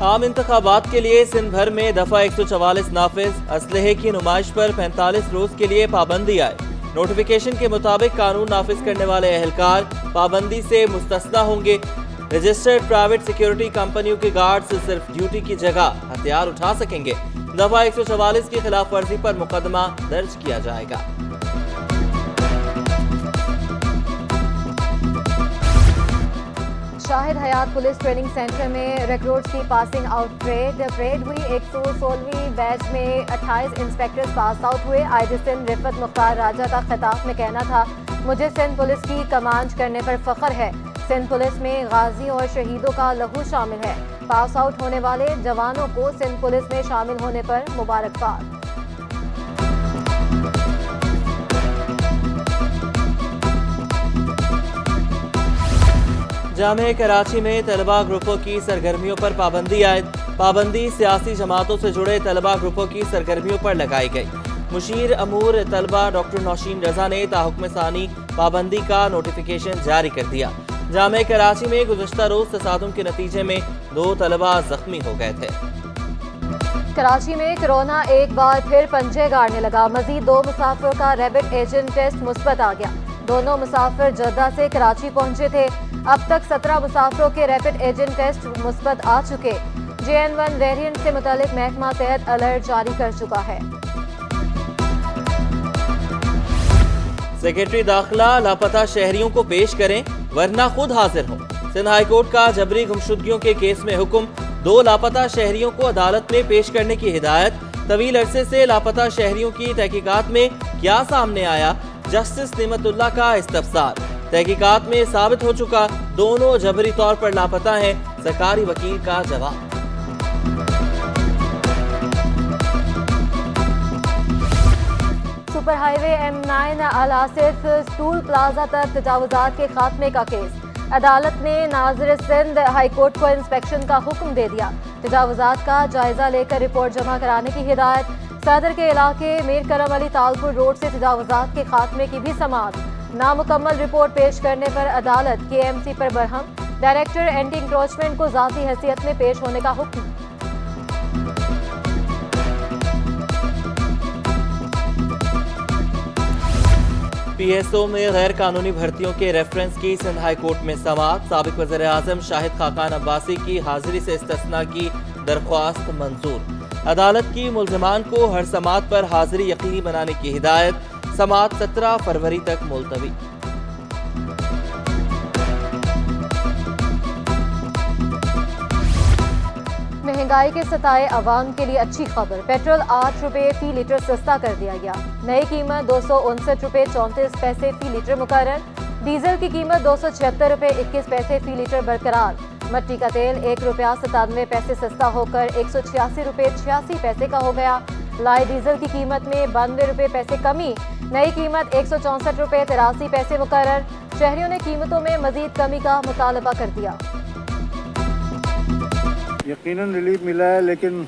आम इंतखाबात के लिए सिंध भर में दफा 144 नाफिज, असलहे की नुमाइश पर 45 रोज के लिए पाबंदी आए। नोटिफिकेशन के मुताबिक कानून नाफिज करने वाले एहलकार पाबंदी से मुस्तस्ना होंगे। रजिस्टर्ड प्राइवेट सिक्योरिटी कंपनियों के गार्ड्स सिर्फ ड्यूटी की जगह हथियार उठा सकेंगे। दफा 144 की खिलाफ वर्जी पर मुकदमा दर्ज किया जाएगा। शाहिद हयात पुलिस ट्रेनिंग सेंटर में रिक्रूट्स की पासिंग आउट परेड हुई। 116वीं बैच में 28 इंस्पेक्टर्स पास आउट हुए। आईजी सिंध रिफत मुख्तार राजा का खिताब में कहना था, मुझे सिंध पुलिस की कमांड करने पर फख्र है। सिंध पुलिस में गाजी और शहीदों का लहू शामिल है। पास आउट होने वाले जवानों को सिंध पुलिस में शामिल होने पर मुबारकबाद। जामे कराची में तलबा ग्रुपों की सरगर्मियों पर पाबंदी आयद। पाबंदी सियासी जमातों से जुड़े तलबा ग्रुपों की सरगर्मियों पर लगाई गई। मुशीर अमूर तलबा डॉक्टर नौशीन रजा ने ताहुक्म सानी पाबंदी का नोटिफिकेशन जारी कर दिया। जामे कराची में गुज़श्ता रोज तसादुम के नतीजे में 2 तलबा जख्मी हो गए थे। कराची में कोरोना एक बार फिर पंजे गाड़ने लगा। मजीद 2 मुसाफिरों का रैपिड एजेंट टेस्ट मुस्बत आ गया। दोनों मुसाफिर जद्दा से कराची पहुंचे थे। अब तक 17 मुसाफिरों के रैपिड एजेंट टेस्ट मुस्बत आ चुके। JN1 वेरिएंट से मुतालिक महकमा सेहत अलर्ट जारी कर चुका है। सेक्रेटरी दाखिला लापता शहरियों को पेश करें वरना खुद हाजिर हों। सिंध हाई कोर्ट का जबरी गुमशुदगियों के केस में हुक्म। 2 लापता शहरियों को अदालत में पेश करने की हिदायत। तवील अरसे से लापता शहरियों की तहकीकात में क्या सामने आया, जस्टिस निमतुल्लाह का इस्तफसार। तहकीकात में साबित हो चुका दोनों जबरी तौर पर लापता हैं। सरकारी वकील का जवाब। सुपर हाईवे M9 अल आसिफ टूल प्लाजा तक तजावुजात के खात्मे का केस। अदालत ने नाज़िर सिंध हाई कोर्ट को इंस्पेक्शन का हुक्म दे दिया। तजावुजात का जायजा लेकर रिपोर्ट जमा कराने की हिदायत। सदर के इलाके मीर करम अली तालपुर रोड से तजावुजात के खात्मे की भी समाअत। नामुकम्मल रिपोर्ट पेश करने पर अदालत KMC पर बरहम। डायरेक्टर एंटी इंक्रोचमेंट को जाती हैसियत में पेश होने का हुक्म। PSO में गैर कानूनी भर्तियों के रेफरेंस की सिंध हाई कोर्ट में समाअत। साबिक वज़ीर आज़म शाहिद खाकान अब्बासी की हाजिरी से इस्तिस्ना की दरख्वास्त मंजूर। अदालत की मुल्ज़िमान को हर समाअत पर हाजिरी यकीनी बनाने की हिदायत। समाअत 17 फरवरी तक मुलतवी। महंगाई के सताए अवाम के लिए अच्छी खबर। पेट्रोल 8 रुपये फी लीटर सस्ता कर दिया गया। नई कीमत 259 रुपये 34 पैसे फी लीटर मुकर्रर। डीजल की कीमत 276 रुपये 21 पैसे फी लीटर बरकरार। मट्टी का तेल 1 रुपया 97 पैसे सस्ता होकर 186 रुपये 86 पैसे का हो गया। लाए डीजल की कीमत में 92 रुपये पैसे कमी। नई कीमत 164 रुपये 83 पैसे मुकर्रर। शहरियों ने कीमतों में मजीद कमी का मुतालबा कर दिया। यकीनन रिलीफ मिला है, लेकिन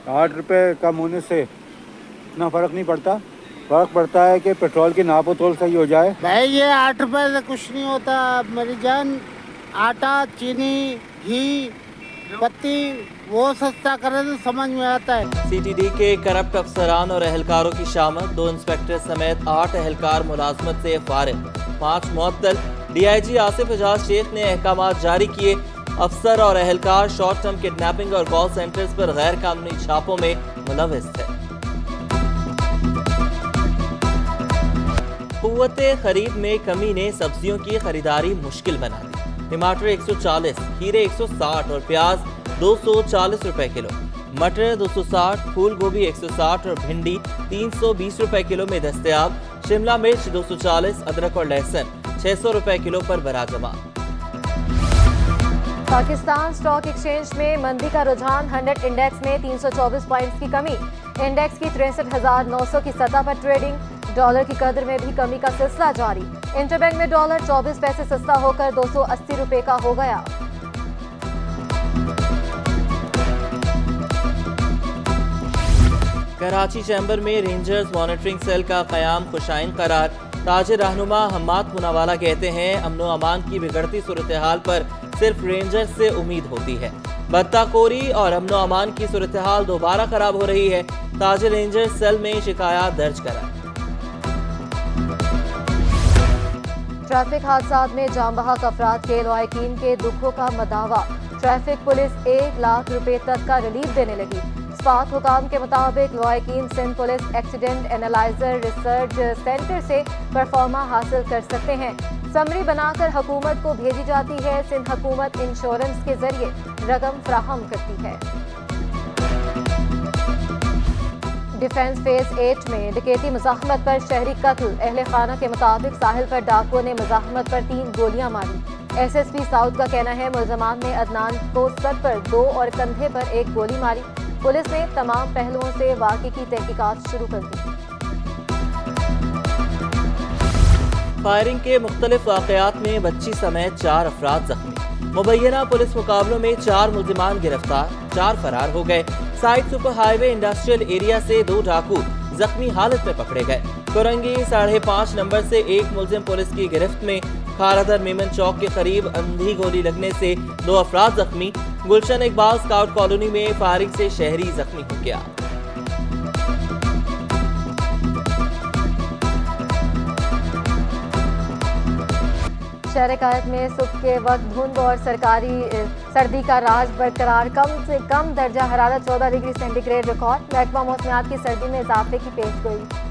8 रुपये कम होने से इतना फ़र्क नहीं पड़ता। फ़र्क पड़ता है कि पेट्रोल की नाप तोल सही हो जाए। भाई ये 8 रुपये से कुछ नहीं होता मेरी जान। आटा, चीनी, घी, पत्ती वो सस्ता करे तो समझ में आता है। CTD के करप्ट अफसरान और एहलकारों की शामत। 2 इंस्पेक्टर समेत 8 एहलकार मुलाजमत से फारिग, 5 मुअत्तल। DIG आसिफ एजाज शेख ने अहकामात जारी किए। अफसर और एहलकार शॉर्ट टर्म किडनैपिंग और कॉल सेंटर्स पर गैर कानूनी छापों में मुलविस थे। कुव्वते खरीद में कमी ने सब्जियों की खरीदारी मुश्किल बना दी। टमाटर 140, खीरे 160 और प्याज 240 रुपए किलो। मटर 260, फूल गोभी 160 और भिंडी 320 रुपए किलो में दस्तयाब। शिमला मिर्च 240, अदरक और लहसुन 600 रुपए किलो पर बराजमा। पाकिस्तान स्टॉक एक्सचेंज में मंदी का रुझान। 100 इंडेक्स में 324 पॉइंट्स की कमी। इंडेक्स की 63,900 की सतह पर ट्रेडिंग। डॉलर की कदर में भी कमी का सिलसिला जारी। इंटरबैंक में डॉलर 24 पैसे सस्ता होकर 280 रुपए का हो गया। कराची चैम्बर में रेंजर्स मॉनिटरिंग सेल का क़याम खुशाइन करार। ताजिर रहनुमा हम्माद पुनावाला कहते हैं, अमनो अमान की बिगड़ती सूरत हाल पर सिर्फ रेंजर्स से उम्मीद होती है। बदताकोरी और अमनो अमान की सूरत हाल दोबारा खराब हो रही है। ताजिर रेंजर सेल में शिकायत दर्ज कराएं। ट्रैफिक हादसात में जाम बहक अफराद के लवाहिकीन के दुखों का मदावा। ट्रैफिक पुलिस 1 लाख रुपए तक का रिलीफ देने लगी। स्पात हुकाम के मुताबिक लवाहिकीन Sindh police accident analyser research centre से परफॉर्मा हासिल कर सकते हैं। समरी बनाकर हुकूमत को भेजी जाती है। सिंध हुकूमत इंश्योरेंस के जरिए रकम फराहम करती है। डिफेंस फेज 8 में डकैती मुज़ाहमत पर शहरी कत्ल। अहले खाना के मुताबिक साहिल पर डाकुओं ने मुज़ाहमत पर 3 गोलियां मारी। SSP साउथ का कहना है मुल्ज़मान ने अदनान को सर पर 2 और कंधे पर 1 गोली मारी। पुलिस ने तमाम पहलुओं से वाक़े की तहकीकात शुरू कर दी। फायरिंग के मुख्तलिफ वाक़यात में बच्ची समेत 4 अफराद जख्मी। मुबैना पुलिस मुकाबलों में 4 मुल्ज़िमान गिरफ्तार, 4 फरार हो गए। Side super highway industrial area से 2 डाकू जख्मी हालत में पकड़े गए। कुरंगी 5.5 नंबर से 1 मुल्जिम पुलिस की गिरफ्त में। खारादर मेमन चौक के करीब अंधी गोली लगने से 2 अफराद जख्मी। गुलशन इकबाल स्काउट कॉलोनी में फायरिंग से शहरी जख्मी हो गया। शहर कायद में सुबह के वक्त धुंध और सर्दी का राज बरकरार। कम से कम दर्जा हरारत 14 डिग्री सेंटीग्रेड रिकॉर्ड। महकमा मौसमियात की सर्दी में इजाफे की पेशगोई।